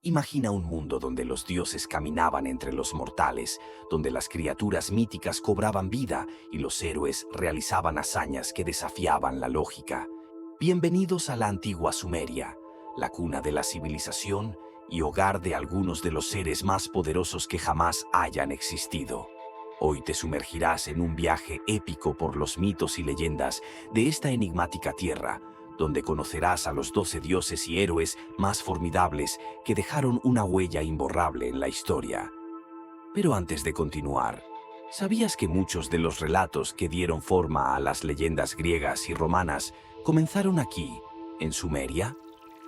Imagina un mundo donde los dioses caminaban entre los mortales, donde las criaturas míticas cobraban vida y los héroes realizaban hazañas que desafiaban la lógica. Bienvenidos a la antigua Sumeria, la cuna de la civilización y hogar de algunos de los seres más poderosos que jamás hayan existido. Hoy te sumergirás en un viaje épico por los mitos y leyendas de esta enigmática tierra, donde conocerás a los 12 dioses y héroes más formidables que dejaron una huella imborrable en la historia. Pero antes de continuar, ¿sabías que muchos de los relatos que dieron forma a las leyendas griegas y romanas comenzaron aquí, en Sumeria?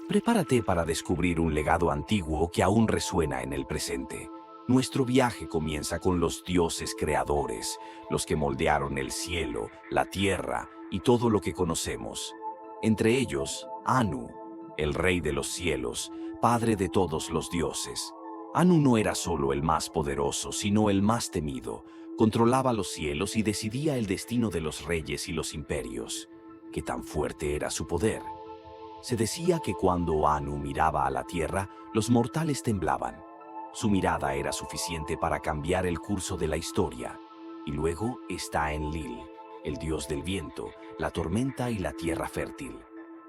Prepárate para descubrir un legado antiguo que aún resuena en el presente. Nuestro viaje comienza con los dioses creadores, los que moldearon el cielo, la tierra y todo lo que conocemos. Entre ellos, Anu, el rey de los cielos, padre de todos los dioses. Anu no era solo el más poderoso, sino el más temido. Controlaba los cielos y decidía el destino de los reyes y los imperios. ¿Qué tan fuerte era su poder? Se decía que cuando Anu miraba a la tierra, los mortales temblaban. Su mirada era suficiente para cambiar el curso de la historia. Y luego está Enlil, el dios del viento, la tormenta y la tierra fértil.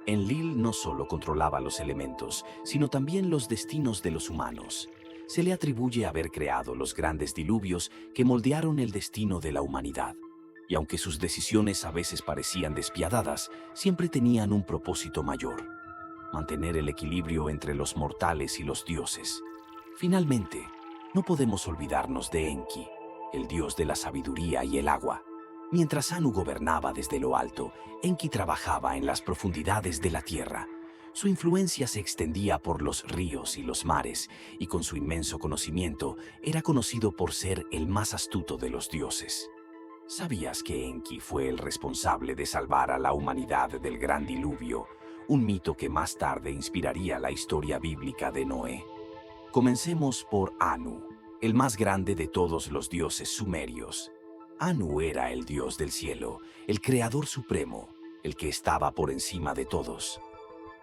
Enlil no solo controlaba los elementos, sino también los destinos de los humanos. Se le atribuye haber creado los grandes diluvios que moldearon el destino de la humanidad. Y aunque sus decisiones a veces parecían despiadadas, siempre tenían un propósito mayor: mantener el equilibrio entre los mortales y los dioses. Finalmente, no podemos olvidarnos de Enki, el dios de la sabiduría y el agua. Mientras Anu gobernaba desde lo alto, Enki trabajaba en las profundidades de la tierra. Su influencia se extendía por los ríos y los mares, y con su inmenso conocimiento era conocido por ser el más astuto de los dioses. ¿Sabías que Enki fue el responsable de salvar a la humanidad del gran diluvio, un mito que más tarde inspiraría la historia bíblica de Noé? Comencemos por Anu, el más grande de todos los dioses sumerios. Anu era el dios del cielo, el creador supremo, el que estaba por encima de todos.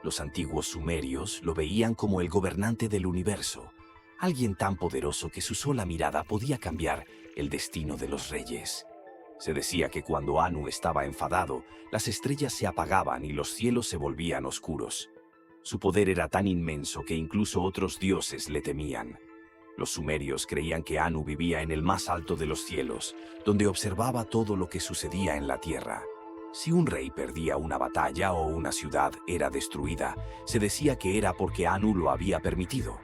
Los antiguos sumerios lo veían como el gobernante del universo, alguien tan poderoso que su sola mirada podía cambiar el destino de los reyes. Se decía que cuando Anu estaba enfadado, las estrellas se apagaban y los cielos se volvían oscuros. Su poder era tan inmenso que incluso otros dioses le temían. Los sumerios creían que Anu vivía en el más alto de los cielos, donde observaba todo lo que sucedía en la tierra. Si un rey perdía una batalla o una ciudad era destruida, se decía que era porque Anu lo había permitido.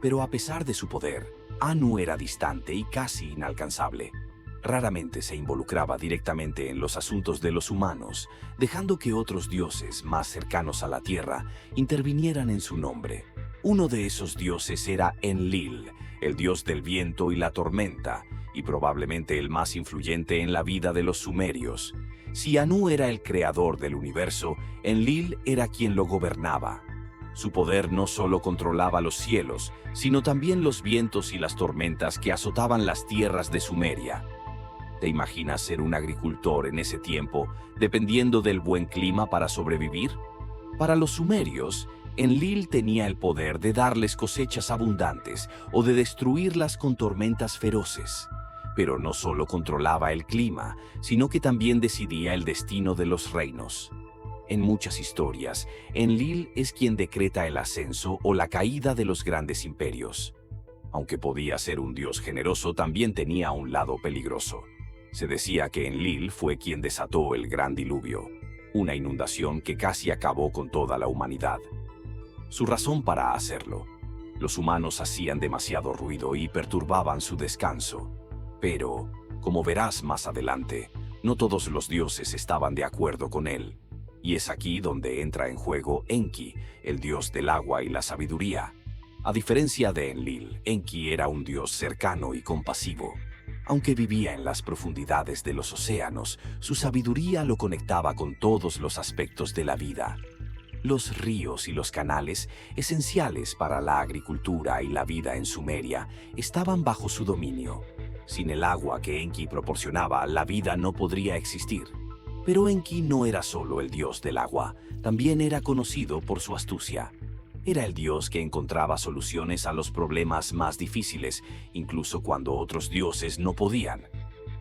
Pero a pesar de su poder, Anu era distante y casi inalcanzable. Raramente se involucraba directamente en los asuntos de los humanos, dejando que otros dioses más cercanos a la tierra intervinieran en su nombre. Uno de esos dioses era Enlil, el dios del viento y la tormenta, y probablemente el más influyente en la vida de los sumerios. Si Anu era el creador del universo, Enlil era quien lo gobernaba. Su poder no solo controlaba los cielos, sino también los vientos y las tormentas que azotaban las tierras de Sumeria. ¿Te imaginas ser un agricultor en ese tiempo, dependiendo del buen clima para sobrevivir? Para los sumerios, Enlil tenía el poder de darles cosechas abundantes o de destruirlas con tormentas feroces. Pero no solo controlaba el clima, sino que también decidía el destino de los reinos. En muchas historias, Enlil es quien decreta el ascenso o la caída de los grandes imperios. Aunque podía ser un dios generoso, también tenía un lado peligroso. Se decía que Enlil fue quien desató el gran diluvio, una inundación que casi acabó con toda la humanidad. Su razón para hacerlo: los humanos hacían demasiado ruido y perturbaban su descanso. Pero, como verás más adelante, no todos los dioses estaban de acuerdo con él. Y es aquí donde entra en juego Enki, el dios del agua y la sabiduría. A diferencia de Enlil, Enki era un dios cercano y compasivo. Aunque vivía en las profundidades de los océanos, su sabiduría lo conectaba con todos los aspectos de la vida. Los ríos y los canales, esenciales para la agricultura y la vida en Sumeria, estaban bajo su dominio. Sin el agua que Enki proporcionaba, la vida no podría existir. Pero Enki no era solo el dios del agua, también era conocido por su astucia. Era el dios que encontraba soluciones a los problemas más difíciles, incluso cuando otros dioses no podían.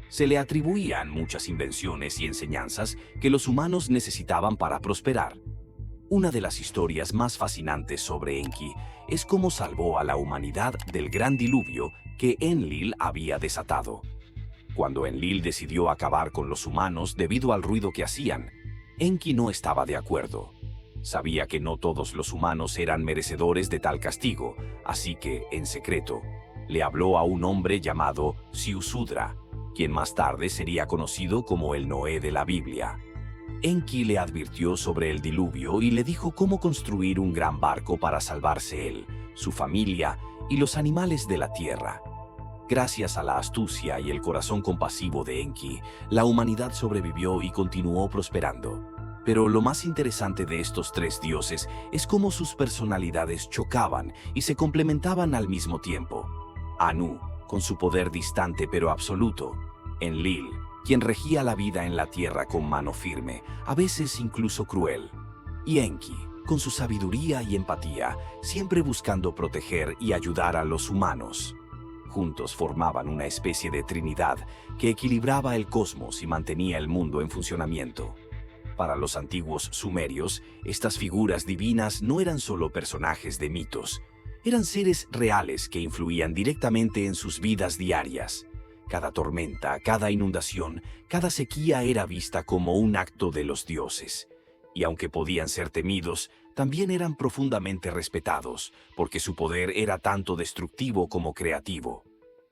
Se le atribuían muchas invenciones y enseñanzas que los humanos necesitaban para prosperar. Una de las historias más fascinantes sobre Enki es cómo salvó a la humanidad del gran diluvio que Enlil había desatado. Cuando Enlil decidió acabar con los humanos debido al ruido que hacían, Enki no estaba de acuerdo. Sabía que no todos los humanos eran merecedores de tal castigo, así que, en secreto, le habló a un hombre llamado Ziusudra, quien más tarde sería conocido como el Noé de la Biblia. Enki le advirtió sobre el diluvio y le dijo cómo construir un gran barco para salvarse él, su familia y los animales de la tierra. Gracias a la astucia y el corazón compasivo de Enki, la humanidad sobrevivió y continuó prosperando. Pero lo más interesante de estos tres dioses es cómo sus personalidades chocaban y se complementaban al mismo tiempo. Anu, con su poder distante pero absoluto. Enlil, quien regía la vida en la tierra con mano firme, a veces incluso cruel. Y Enki, con su sabiduría y empatía, siempre buscando proteger y ayudar a los humanos. Juntos formaban una especie de trinidad que equilibraba el cosmos y mantenía el mundo en funcionamiento. Para los antiguos sumerios, estas figuras divinas no eran solo personajes de mitos, eran seres reales que influían directamente en sus vidas diarias. Cada tormenta, cada inundación, cada sequía era vista como un acto de los dioses. Y aunque podían ser temidos, también eran profundamente respetados, porque su poder era tanto destructivo como creativo.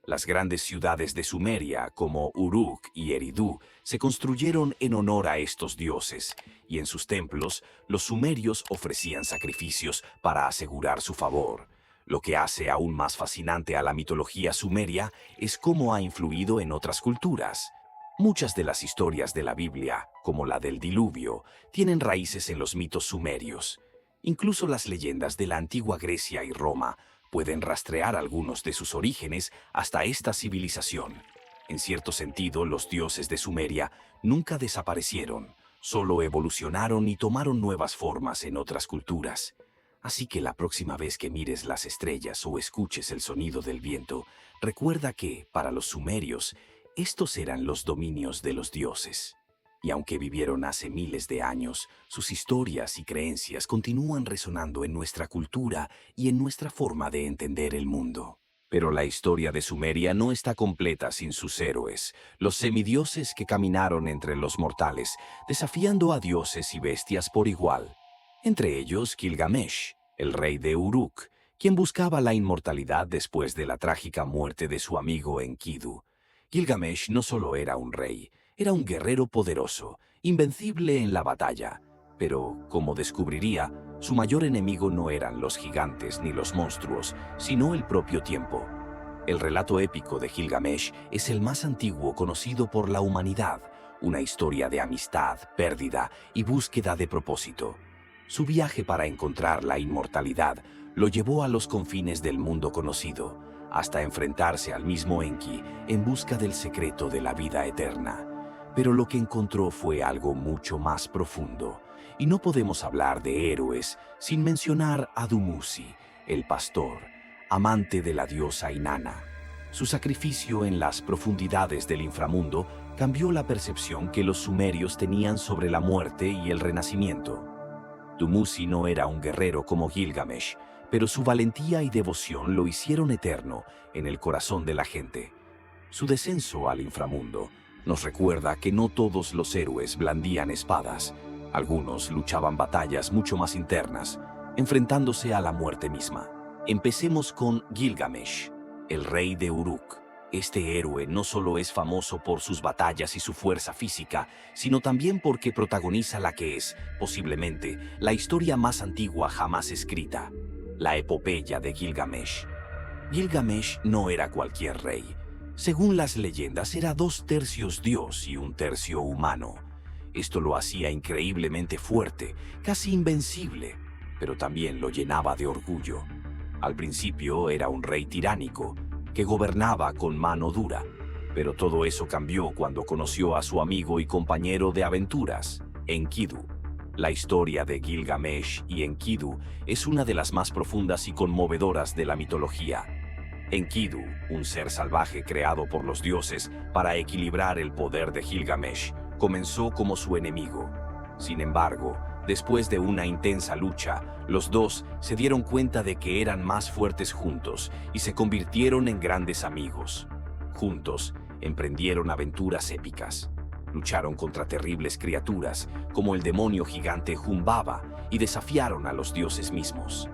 Las grandes ciudades de Sumeria, como Uruk y Eridu, se construyeron en honor a estos dioses, y en sus templos, los sumerios ofrecían sacrificios para asegurar su favor. Lo que hace aún más fascinante a la mitología sumeria es cómo ha influido en otras culturas. Muchas de las historias de la Biblia, como la del diluvio, tienen raíces en los mitos sumerios. Incluso las leyendas de la antigua Grecia y Roma pueden rastrear algunos de sus orígenes hasta esta civilización. En cierto sentido, los dioses de Sumeria nunca desaparecieron, solo evolucionaron y tomaron nuevas formas en otras culturas. Así que la próxima vez que mires las estrellas o escuches el sonido del viento, recuerda que, para los sumerios, estos eran los dominios de los dioses. Y aunque vivieron hace miles de años, sus historias y creencias continúan resonando en nuestra cultura y en nuestra forma de entender el mundo. Pero la historia de Sumeria no está completa sin sus héroes, los semidioses que caminaron entre los mortales, desafiando a dioses y bestias por igual. Entre ellos Gilgamesh, el rey de Uruk, quien buscaba la inmortalidad después de la trágica muerte de su amigo Enkidu. Gilgamesh no solo era un rey, era un guerrero poderoso, invencible en la batalla. Pero, como descubriría, su mayor enemigo no eran los gigantes ni los monstruos, sino el propio tiempo. El relato épico de Gilgamesh es el más antiguo conocido por la humanidad, una historia de amistad, pérdida y búsqueda de propósito. Su viaje para encontrar la inmortalidad lo llevó a los confines del mundo conocido, hasta enfrentarse al mismo Enki en busca del secreto de la vida eterna. Pero lo que encontró fue algo mucho más profundo, y no podemos hablar de héroes sin mencionar a Dumuzi, el pastor, amante de la diosa Inanna. Su sacrificio en las profundidades del inframundo cambió la percepción que los sumerios tenían sobre la muerte y el renacimiento. Dumuzi no era un guerrero como Gilgamesh, pero su valentía y devoción lo hicieron eterno en el corazón de la gente. Su descenso al inframundo nos recuerda que no todos los héroes blandían espadas. Algunos luchaban batallas mucho más internas, enfrentándose a la muerte misma. Empecemos con Gilgamesh, el rey de Uruk. Este héroe no solo es famoso por sus batallas y su fuerza física, sino también porque protagoniza la que es, posiblemente, la historia más antigua jamás escrita, la epopeya de Gilgamesh. Gilgamesh no era cualquier rey. Según las leyendas, era 2/3 dios y 1/3 humano. Esto lo hacía increíblemente fuerte, casi invencible, pero también lo llenaba de orgullo. Al principio era un rey tiránico, que gobernaba con mano dura, pero todo eso cambió cuando conoció a su amigo y compañero de aventuras, Enkidu. La historia de Gilgamesh y Enkidu es una de las más profundas y conmovedoras de la mitología. Enkidu, un ser salvaje creado por los dioses para equilibrar el poder de Gilgamesh, comenzó como su enemigo. Sin embargo, después de una intensa lucha, los dos se dieron cuenta de que eran más fuertes juntos y se convirtieron en grandes amigos. Juntos, emprendieron aventuras épicas. Lucharon contra terribles criaturas como el demonio gigante Humbaba y desafiaron a los dioses mismos.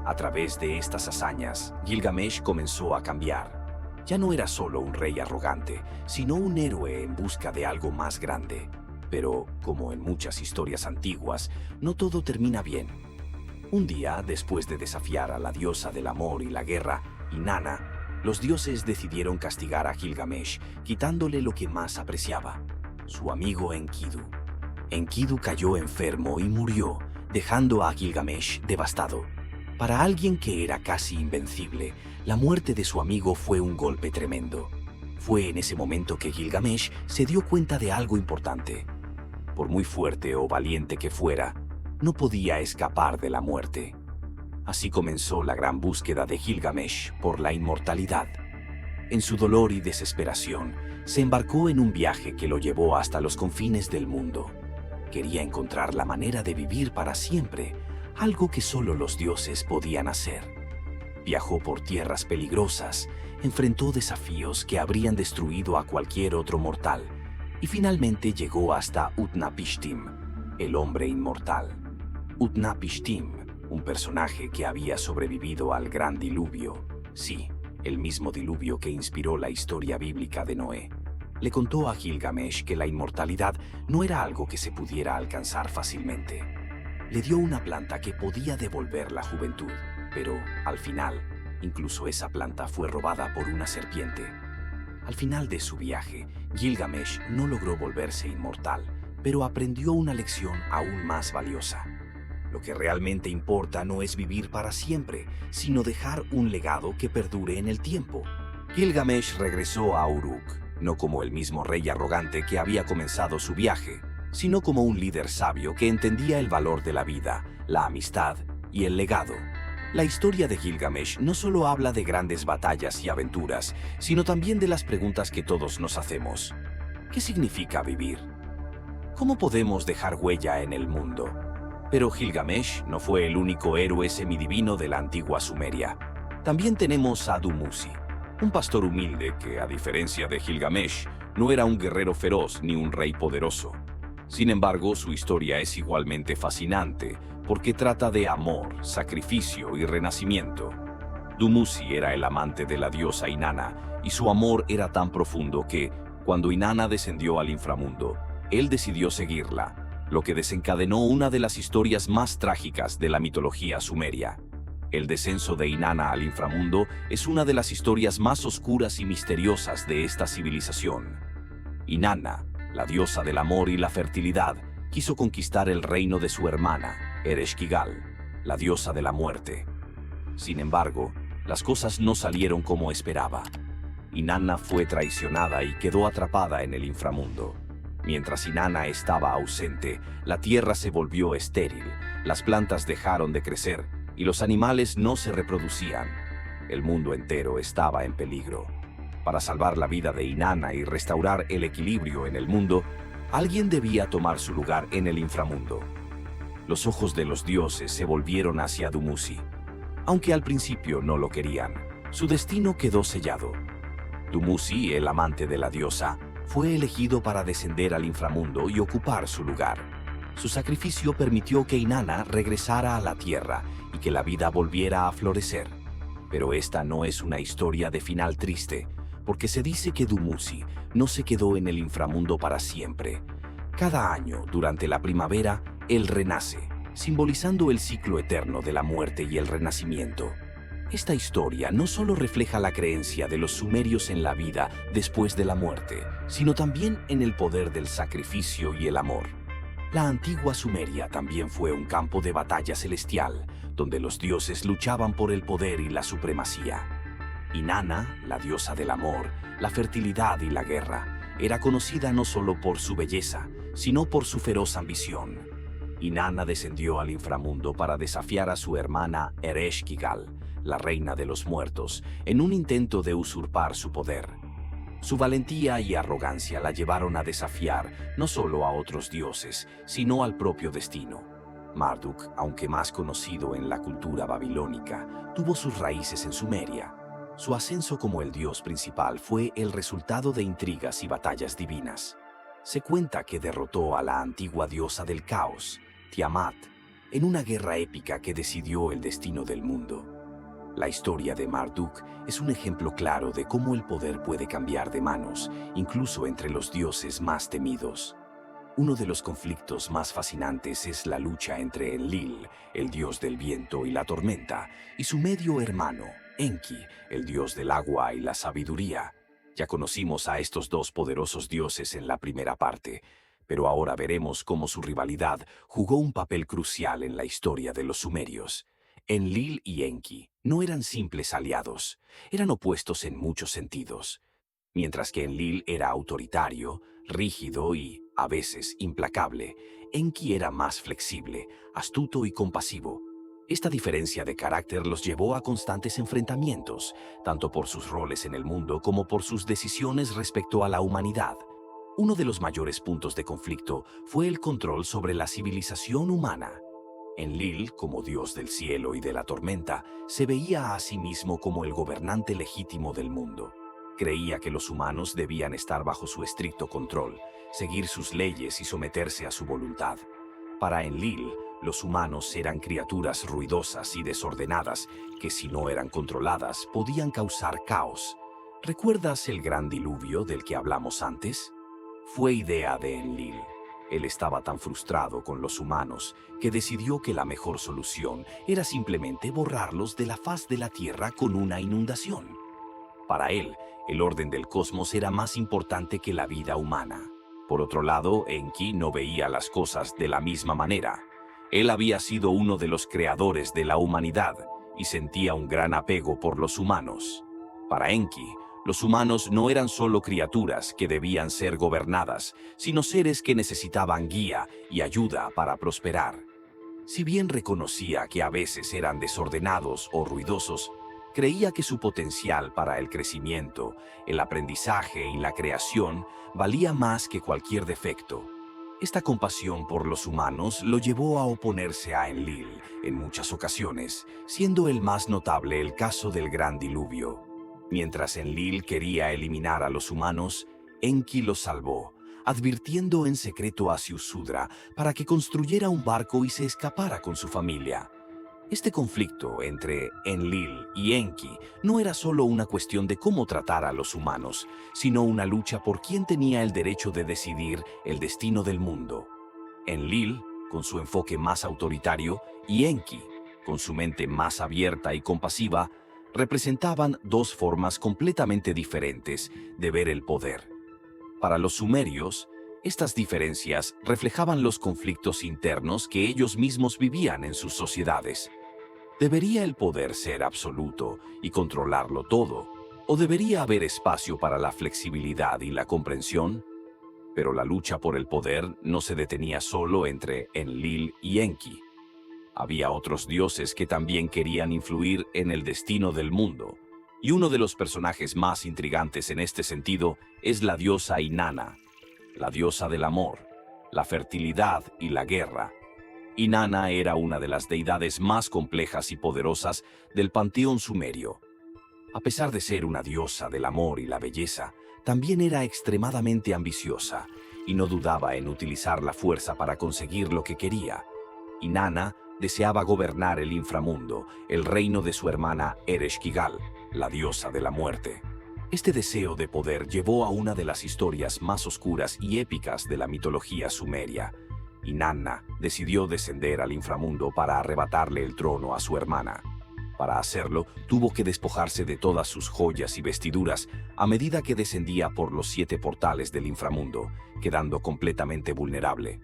A través de estas hazañas, Gilgamesh comenzó a cambiar. Ya no era solo un rey arrogante, sino un héroe en busca de algo más grande. Pero, como en muchas historias antiguas, no todo termina bien. Un día, después de desafiar a la diosa del amor y la guerra, Inanna, los dioses decidieron castigar a Gilgamesh, quitándole lo que más apreciaba: su amigo Enkidu. Enkidu cayó enfermo y murió, dejando a Gilgamesh devastado. Para alguien que era casi invencible, la muerte de su amigo fue un golpe tremendo. Fue en ese momento que Gilgamesh se dio cuenta de algo importante. Por muy fuerte o valiente que fuera, no podía escapar de la muerte. Así comenzó la gran búsqueda de Gilgamesh por la inmortalidad. En su dolor y desesperación, se embarcó en un viaje que lo llevó hasta los confines del mundo. Quería encontrar la manera de vivir para siempre, algo que solo los dioses podían hacer. Viajó por tierras peligrosas, enfrentó desafíos que habrían destruido a cualquier otro mortal, y finalmente llegó hasta Utnapishtim, el hombre inmortal. Utnapishtim, un personaje que había sobrevivido al gran diluvio, sí, el mismo diluvio que inspiró la historia bíblica de Noé, le contó a Gilgamesh que la inmortalidad no era algo que se pudiera alcanzar fácilmente. Le dio una planta que podía devolver la juventud, pero, al final, incluso esa planta fue robada por una serpiente. Al final de su viaje, Gilgamesh no logró volverse inmortal, pero aprendió una lección aún más valiosa. Lo que realmente importa no es vivir para siempre, sino dejar un legado que perdure en el tiempo. Gilgamesh regresó a Uruk, no como el mismo rey arrogante que había comenzado su viaje, sino como un líder sabio que entendía el valor de la vida, la amistad y el legado. La historia de Gilgamesh no solo habla de grandes batallas y aventuras, sino también de las preguntas que todos nos hacemos. ¿Qué significa vivir? ¿Cómo podemos dejar huella en el mundo? Pero Gilgamesh no fue el único héroe semidivino de la antigua Sumeria. También tenemos a Dumuzi, un pastor humilde que, a diferencia de Gilgamesh, no era un guerrero feroz ni un rey poderoso. Sin embargo, su historia es igualmente fascinante porque trata de amor, sacrificio y renacimiento. Dumuzi era el amante de la diosa Inanna y su amor era tan profundo que, cuando Inanna descendió al inframundo, él decidió seguirla, lo que desencadenó una de las historias más trágicas de la mitología sumeria. El descenso de Inanna al inframundo es una de las historias más oscuras y misteriosas de esta civilización. Inanna, la diosa del amor y la fertilidad, quiso conquistar el reino de su hermana, Ereshkigal, la diosa de la muerte. Sin embargo, las cosas no salieron como esperaba. Inanna fue traicionada y quedó atrapada en el inframundo. Mientras Inanna estaba ausente, la tierra se volvió estéril, las plantas dejaron de crecer y los animales no se reproducían. El mundo entero estaba en peligro. Para salvar la vida de Inanna y restaurar el equilibrio en el mundo, alguien debía tomar su lugar en el inframundo. Los ojos de los dioses se volvieron hacia Dumuzi. Aunque al principio no lo querían, su destino quedó sellado. Dumuzi, el amante de la diosa, fue elegido para descender al inframundo y ocupar su lugar. Su sacrificio permitió que Inanna regresara a la tierra y que la vida volviera a florecer. Pero esta no es una historia de final triste, porque se dice que Dumuzi no se quedó en el inframundo para siempre. Cada año, durante la primavera, él renace, simbolizando el ciclo eterno de la muerte y el renacimiento. Esta historia no solo refleja la creencia de los sumerios en la vida después de la muerte, sino también en el poder del sacrificio y el amor. La antigua Sumeria también fue un campo de batalla celestial, donde los dioses luchaban por el poder y la supremacía. Inanna, la diosa del amor, la fertilidad y la guerra, era conocida no solo por su belleza, sino por su feroz ambición. Inanna descendió al inframundo para desafiar a su hermana Ereshkigal, la reina de los muertos, en un intento de usurpar su poder. Su valentía y arrogancia la llevaron a desafiar no solo a otros dioses, sino al propio destino. Marduk, aunque más conocido en la cultura babilónica, tuvo sus raíces en Sumeria. Su ascenso como el dios principal fue el resultado de intrigas y batallas divinas. Se cuenta que derrotó a la antigua diosa del caos, Tiamat, en una guerra épica que decidió el destino del mundo. La historia de Marduk es un ejemplo claro de cómo el poder puede cambiar de manos, incluso entre los dioses más temidos. Uno de los conflictos más fascinantes es la lucha entre Enlil, el dios del viento y la tormenta, y su medio hermano, Enki, el dios del agua y la sabiduría. Ya conocimos a estos dos poderosos dioses en la primera parte, pero ahora veremos cómo su rivalidad jugó un papel crucial en la historia de los sumerios. Enlil y Enki no eran simples aliados, eran opuestos en muchos sentidos. Mientras que Enlil era autoritario, rígido y, a veces, implacable, Enki era más flexible, astuto y compasivo. Esta diferencia de carácter los llevó a constantes enfrentamientos, tanto por sus roles en el mundo como por sus decisiones respecto a la humanidad. Uno de los mayores puntos de conflicto fue el control sobre la civilización humana. Enlil, como dios del cielo y de la tormenta, se veía a sí mismo como el gobernante legítimo del mundo. Creía que los humanos debían estar bajo su estricto control, seguir sus leyes y someterse a su voluntad. Para Enlil, los humanos eran criaturas ruidosas y desordenadas que, si no eran controladas, podían causar caos. ¿Recuerdas el gran diluvio del que hablamos antes? Fue idea de Enlil. Él estaba tan frustrado con los humanos que decidió que la mejor solución era simplemente borrarlos de la faz de la tierra con una inundación. Para él, el orden del cosmos era más importante que la vida humana. Por otro lado, Enki no veía las cosas de la misma manera. Él había sido uno de los creadores de la humanidad y sentía un gran apego por los humanos. Para Enki, los humanos no eran solo criaturas que debían ser gobernadas, sino seres que necesitaban guía y ayuda para prosperar. Si bien reconocía que a veces eran desordenados o ruidosos, creía que su potencial para el crecimiento, el aprendizaje y la creación valía más que cualquier defecto. Esta compasión por los humanos lo llevó a oponerse a Enlil en muchas ocasiones, siendo el más notable el caso del Gran Diluvio. Mientras Enlil quería eliminar a los humanos, Enki los salvó, advirtiendo en secreto a Ziusudra para que construyera un barco y se escapara con su familia. Este conflicto entre Enlil y Enki no era solo una cuestión de cómo tratar a los humanos, sino una lucha por quién tenía el derecho de decidir el destino del mundo. Enlil, con su enfoque más autoritario, y Enki, con su mente más abierta y compasiva, representaban dos formas completamente diferentes de ver el poder. Para los sumerios, estas diferencias reflejaban los conflictos internos que ellos mismos vivían en sus sociedades. ¿Debería el poder ser absoluto y controlarlo todo? ¿O debería haber espacio para la flexibilidad y la comprensión? Pero la lucha por el poder no se detenía solo entre Enlil y Enki. Había otros dioses que también querían influir en el destino del mundo. Y uno de los personajes más intrigantes en este sentido es la diosa Inanna, la diosa del amor, la fertilidad y la guerra. Inanna era una de las deidades más complejas y poderosas del panteón sumerio. A pesar de ser una diosa del amor y la belleza, también era extremadamente ambiciosa y no dudaba en utilizar la fuerza para conseguir lo que quería. Inanna deseaba gobernar el inframundo, el reino de su hermana Ereshkigal, la diosa de la muerte. Este deseo de poder llevó a una de las historias más oscuras y épicas de la mitología sumeria. Inanna decidió descender al inframundo para arrebatarle el trono a su hermana. Para hacerlo, tuvo que despojarse de todas sus joyas y vestiduras a medida que descendía por los 7 portales del inframundo, quedando completamente vulnerable.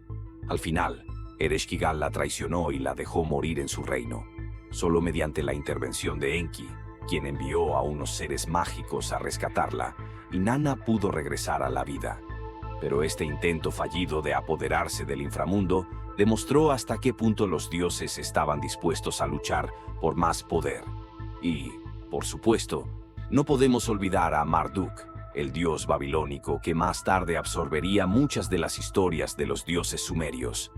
Al final, Ereshkigal la traicionó y la dejó morir en su reino. Solo mediante la intervención de Enki, quien envió a unos seres mágicos a rescatarla, Inanna pudo regresar a la vida. Pero este intento fallido de apoderarse del inframundo demostró hasta qué punto los dioses estaban dispuestos a luchar por más poder. Y, por supuesto, no podemos olvidar a Marduk, el dios babilónico que más tarde absorbería muchas de las historias de los dioses sumerios.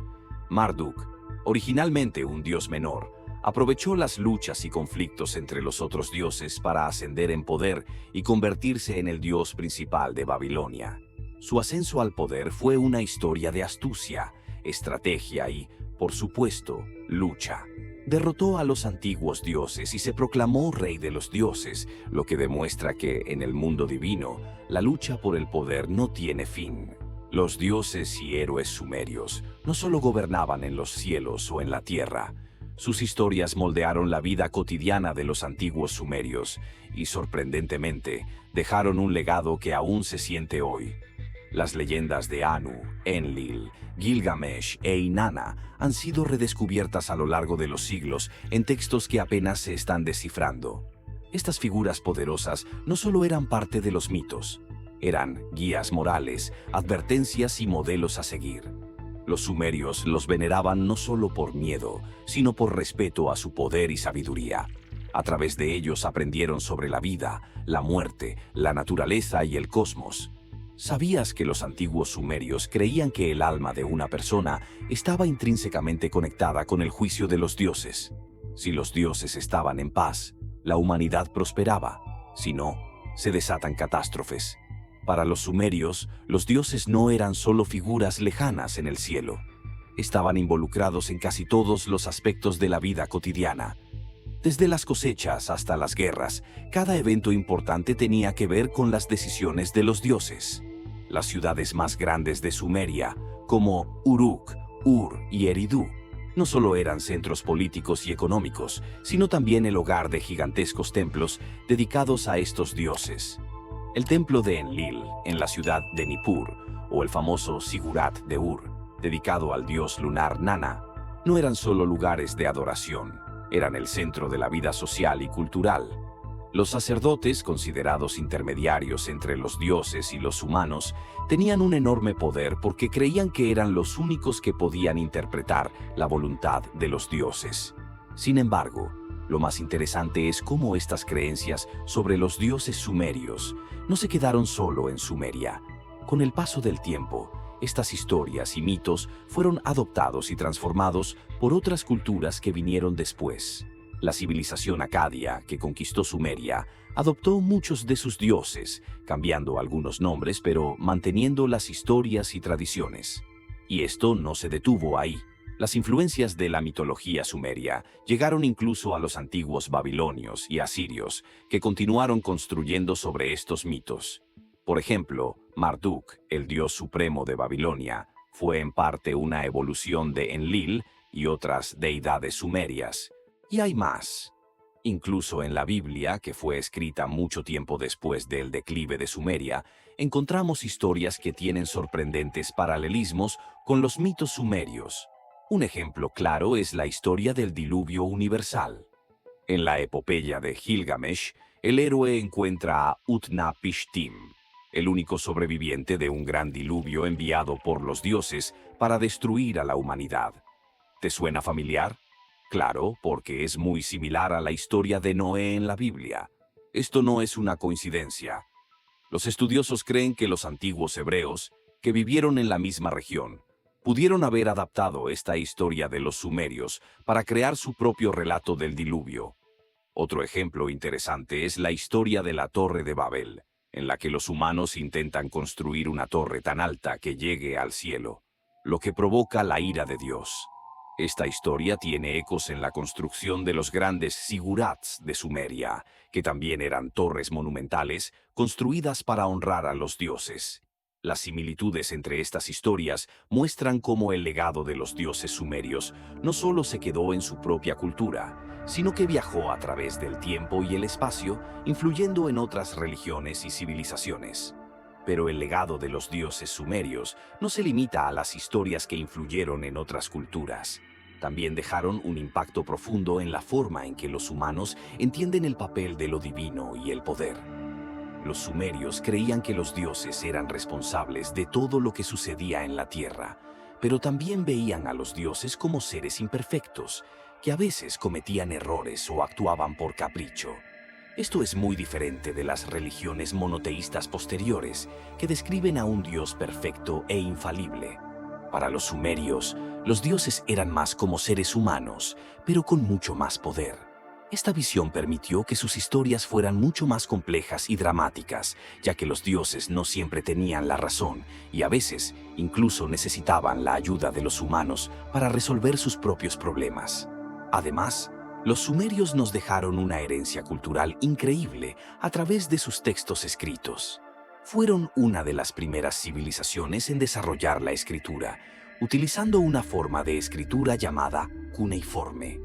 Marduk, originalmente un dios menor, aprovechó las luchas y conflictos entre los otros dioses para ascender en poder y convertirse en el dios principal de Babilonia. Su ascenso al poder fue una historia de astucia, estrategia y, por supuesto, lucha. Derrotó a los antiguos dioses y se proclamó rey de los dioses, lo que demuestra que, en el mundo divino, la lucha por el poder no tiene fin. Los dioses y héroes sumerios no solo gobernaban en los cielos o en la tierra. Sus historias moldearon la vida cotidiana de los antiguos sumerios y, sorprendentemente, dejaron un legado que aún se siente hoy. Las leyendas de Anu, Enlil, Gilgamesh e Inanna han sido redescubiertas a lo largo de los siglos en textos que apenas se están descifrando. Estas figuras poderosas no solo eran parte de los mitos, eran guías morales, advertencias y modelos a seguir. Los sumerios los veneraban no solo por miedo, sino por respeto a su poder y sabiduría. A través de ellos aprendieron sobre la vida, la muerte, la naturaleza y el cosmos. ¿Sabías que los antiguos sumerios creían que el alma de una persona estaba intrínsecamente conectada con el juicio de los dioses? Si los dioses estaban en paz, la humanidad prosperaba. Si no, se desatan catástrofes. Para los sumerios, los dioses no eran solo figuras lejanas en el cielo. Estaban involucrados en casi todos los aspectos de la vida cotidiana. Desde las cosechas hasta las guerras, cada evento importante tenía que ver con las decisiones de los dioses. Las ciudades más grandes de Sumeria, como Uruk, Ur y Eridu, no solo eran centros políticos y económicos, sino también el hogar de gigantescos templos dedicados a estos dioses. El templo de Enlil, en la ciudad de Nippur, o el famoso Sigurat de Ur, dedicado al dios lunar Nana, no eran solo lugares de adoración, eran el centro de la vida social y cultural. Los sacerdotes, considerados intermediarios entre los dioses y los humanos, tenían un enorme poder porque creían que eran los únicos que podían interpretar la voluntad de los dioses. Sin embargo, lo más interesante es cómo estas creencias sobre los dioses sumerios no se quedaron solo en Sumeria. Con el paso del tiempo, estas historias y mitos fueron adoptados y transformados por otras culturas que vinieron después. La civilización acadia, que conquistó Sumeria, adoptó muchos de sus dioses, cambiando algunos nombres pero manteniendo las historias y tradiciones. Y esto no se detuvo ahí. Las influencias de la mitología sumeria llegaron incluso a los antiguos babilonios y asirios, que continuaron construyendo sobre estos mitos. Por ejemplo, Marduk, el dios supremo de Babilonia, fue en parte una evolución de Enlil y otras deidades sumerias. Y hay más. Incluso en la Biblia, que fue escrita mucho tiempo después del declive de Sumeria, encontramos historias que tienen sorprendentes paralelismos con los mitos sumerios. Un ejemplo claro es la historia del diluvio universal. En la epopeya de Gilgamesh, el héroe encuentra a Utnapishtim, el único sobreviviente de un gran diluvio enviado por los dioses para destruir a la humanidad. ¿Te suena familiar? Claro, porque es muy similar a la historia de Noé en la Biblia. Esto no es una coincidencia. Los estudiosos creen que los antiguos hebreos, que vivieron en la misma región, pudieron haber adaptado esta historia de los sumerios para crear su propio relato del diluvio. Otro ejemplo interesante es la historia de la Torre de Babel, en la que los humanos intentan construir una torre tan alta que llegue al cielo, lo que provoca la ira de Dios. Esta historia tiene ecos en la construcción de los grandes zigurats de Sumeria, que también eran torres monumentales construidas para honrar a los dioses. Las similitudes entre estas historias muestran cómo el legado de los dioses sumerios no solo se quedó en su propia cultura, sino que viajó a través del tiempo y el espacio, influyendo en otras religiones y civilizaciones. Pero el legado de los dioses sumerios no se limita a las historias que influyeron en otras culturas. También dejaron un impacto profundo en la forma en que los humanos entienden el papel de lo divino y el poder. Los sumerios creían que los dioses eran responsables de todo lo que sucedía en la tierra, pero también veían a los dioses como seres imperfectos, que a veces cometían errores o actuaban por capricho. Esto es muy diferente de las religiones monoteístas posteriores, que describen a un dios perfecto e infalible. Para los sumerios, los dioses eran más como seres humanos, pero con mucho más poder. Esta visión permitió que sus historias fueran mucho más complejas y dramáticas, ya que los dioses no siempre tenían la razón y a veces incluso necesitaban la ayuda de los humanos para resolver sus propios problemas. Además, los sumerios nos dejaron una herencia cultural increíble a través de sus textos escritos. Fueron una de las primeras civilizaciones en desarrollar la escritura, utilizando una forma de escritura llamada cuneiforme.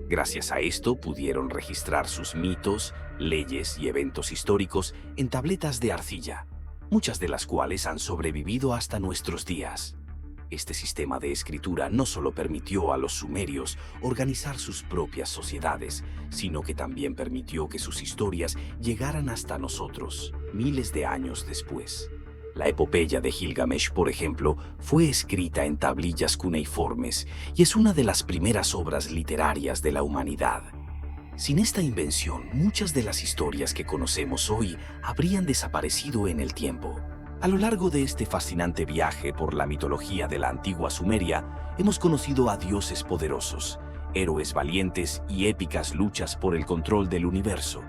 Gracias a esto pudieron registrar sus mitos, leyes y eventos históricos en tabletas de arcilla, muchas de las cuales han sobrevivido hasta nuestros días. Este sistema de escritura no solo permitió a los sumerios organizar sus propias sociedades, sino que también permitió que sus historias llegaran hasta nosotros, miles de años después. La epopeya de Gilgamesh, por ejemplo, fue escrita en tablillas cuneiformes y es una de las primeras obras literarias de la humanidad. Sin esta invención, muchas de las historias que conocemos hoy habrían desaparecido en el tiempo. A lo largo de este fascinante viaje por la mitología de la antigua Sumeria, hemos conocido a dioses poderosos, héroes valientes y épicas luchas por el control del universo,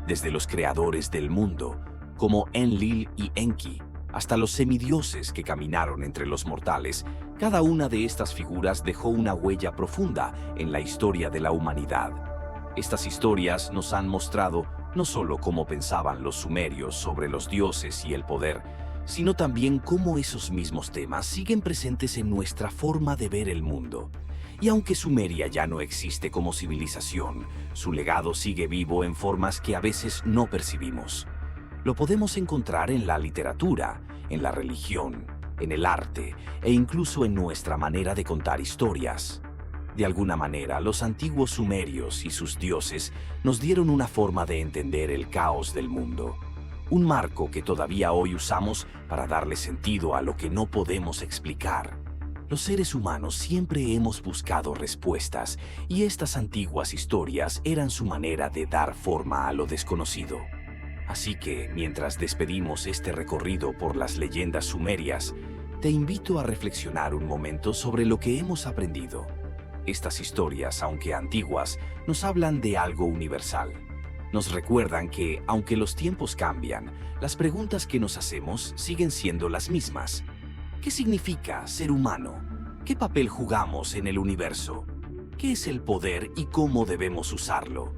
desde los creadores del mundo, como Enlil y Enki, hasta los semidioses que caminaron entre los mortales. Cada una de estas figuras dejó una huella profunda en la historia de la humanidad. Estas historias nos han mostrado no solo cómo pensaban los sumerios sobre los dioses y el poder, sino también cómo esos mismos temas siguen presentes en nuestra forma de ver el mundo. Y aunque Sumeria ya no existe como civilización, su legado sigue vivo en formas que a veces no percibimos. Lo podemos encontrar en la literatura, en la religión, en el arte e incluso en nuestra manera de contar historias. De alguna manera, los antiguos sumerios y sus dioses nos dieron una forma de entender el caos del mundo, un marco que todavía hoy usamos para darle sentido a lo que no podemos explicar. Los seres humanos siempre hemos buscado respuestas y estas antiguas historias eran su manera de dar forma a lo desconocido. Así que, mientras despedimos este recorrido por las leyendas sumerias, te invito a reflexionar un momento sobre lo que hemos aprendido. Estas historias, aunque antiguas, nos hablan de algo universal. Nos recuerdan que, aunque los tiempos cambian, las preguntas que nos hacemos siguen siendo las mismas. ¿Qué significa ser humano? ¿Qué papel jugamos en el universo? ¿Qué es el poder y cómo debemos usarlo?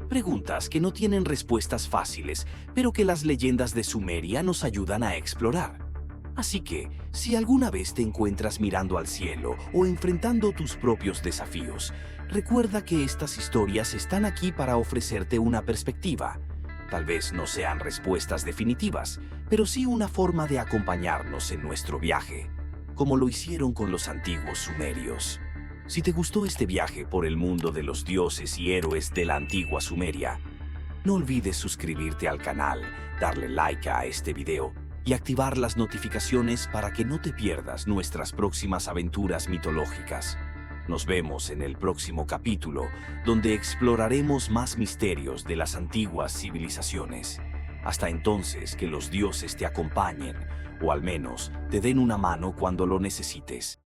Preguntas que no tienen respuestas fáciles, pero que las leyendas de Sumeria nos ayudan a explorar. Así que, si alguna vez te encuentras mirando al cielo o enfrentando tus propios desafíos, recuerda que estas historias están aquí para ofrecerte una perspectiva. Tal vez no sean respuestas definitivas, pero sí una forma de acompañarnos en nuestro viaje, como lo hicieron con los antiguos sumerios. Si te gustó este viaje por el mundo de los dioses y héroes de la antigua Sumeria, no olvides suscribirte al canal, darle like a este video y activar las notificaciones para que no te pierdas nuestras próximas aventuras mitológicas. Nos vemos en el próximo capítulo, donde exploraremos más misterios de las antiguas civilizaciones. Hasta entonces, que los dioses te acompañen, o al menos te den una mano cuando lo necesites.